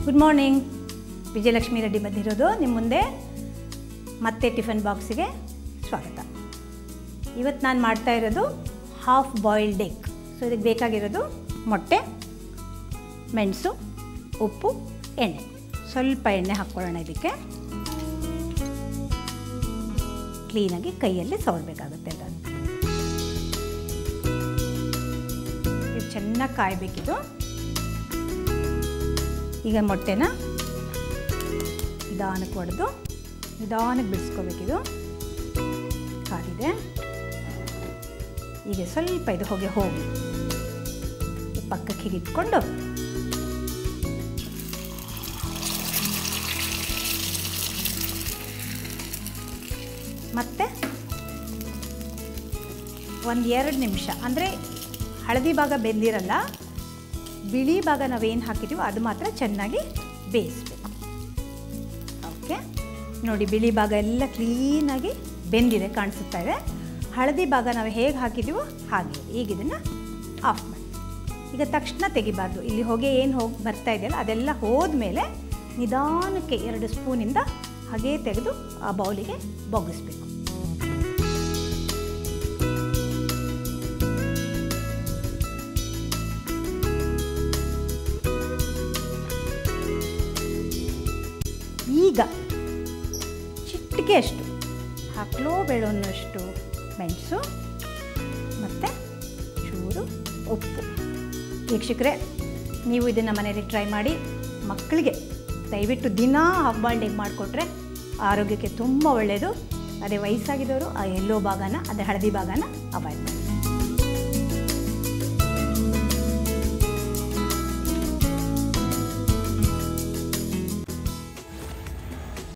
Good morning. Vijayalakshmi Reddy ಬಂದಿರೋದು ನಿಮ್ಮ ಮುಂದೆ. ಮತ್ತೆ ಟಿಫನ್ ಬಾಕ್ಸಿಗೆ ಸ್ವಾಗತ. ಇವತ್ತು ನಾನು ಮಾಡ್ತಾ ಇರೋದು ಹಾಫ್ ಬಾಯ್ಲ್ಡ್ ಎಗ್. ಸೊ ಇದಕ್ಕೆ ಬೇಕಾಗಿರೋದು ಮೊಟ್ಟೆ, ಮೆಣಸು, ಉಪ್ಪು, ಎಣ್ಣೆ. ಸ್ವಲ್ಪ ಎಣ್ಣೆ ಹಾಕ್ಕೊಳ್ಳೋಣ. ಇದಕ್ಕೆ ಕ್ಲೀನಾಗಿ ಕೈಯಲ್ಲಿ ಸವರಬೇಕಾಗುತ್ತೆ. ಇದು ಚೆನ್ನಾಗಿ ಕಾಯಬೇಕಿದು. ಈಗ ಮೊಟ್ಟೆನ ನಿಧಾನಕ್ಕೆ ಹೊಡೆದು ನಿಧಾನಕ್ಕೆ ಬಿಡಿಸ್ಕೋಬೇಕಿದು. ಕಾದಿದೆ. ಈಗ ಸ್ವಲ್ಪ ಇದು ಹೋಗಿ ಪಕ್ಕಕ್ಕೆ ಹೀಗೆ ಇಟ್ಕೊಂಡು ಮತ್ತೆ 1-2 ನಿಮಿಷ, ಅಂದರೆ ಹಳದಿ ಭಾಗ ಬೆಂದಿರಲ್ಲ, ಬಿಳಿ ಭಾಗ ನಾವೇನು ಹಾಕಿದ್ದೀವೋ ಅದು ಮಾತ್ರ ಚೆನ್ನಾಗಿ ಬೇಯಿಸಬೇಕು. ಓಕೆ, ನೋಡಿ ಬಿಳಿ ಭಾಗ ಎಲ್ಲ ಕ್ಲೀನಾಗಿ ಬೆಂದಿದೆ, ಕಾಣಿಸುತ್ತಾ ಇದೆ. ಹಳದಿ ಭಾಗ ನಾವು ಹೇಗೆ ಹಾಕಿದ್ದೀವೋ ಹಾಗೆ. ಈಗ ಇದನ್ನು ಆಫ್ ಮಾಡಿ. ಈಗ ತಕ್ಷಣ ತೆಗಿಬಾರ್ದು. ಇಲ್ಲಿ ಹೊಗೆ ಏನು ಬರ್ತಾ ಇದೆಯಲ್ಲ ಅದೆಲ್ಲ ಹೋದ್ಮೇಲೆ ನಿಧಾನಕ್ಕೆ 2 ಸ್ಪೂನಿಂದ ಹಾಗೇ ತೆಗೆದು ಆ ಬೌಲಿಗೆ ಬೊಗ್ಗಿಸ್ಬೇಕು. ಈಗ ಚಿಟಿಕೆ ಅಷ್ಟು ಹಾಕಲೋ ಬೇಡೋನ್ನಷ್ಟು ಮೆಣಸು ಮತ್ತು ಚೂರು ಉಪ್ಪು. ವೀಕ್ಷಕರೇ, ನೀವು ಇದನ್ನು ಮನೆಯಲ್ಲಿ ಟ್ರೈ ಮಾಡಿ. ಮಕ್ಕಳಿಗೆ ದಯವಿಟ್ಟು ದಿನ ಹಾಫ್ ಬಾಯ್ಲ್ಡ್ ಎಗ್ ಮಾಡಿಕೊಟ್ರೆ ಆರೋಗ್ಯಕ್ಕೆ ತುಂಬ ಒಳ್ಳೆಯದು. ಅದೇ ವಯಸ್ಸಾಗಿದ್ದವರು ಆ ಎಲ್ಲೋ ಭಾಗನ, ಅದೇ ಹಳದಿ ಭಾಗನ ಅವಾಯ್ಡ್ ಮಾಡಿ.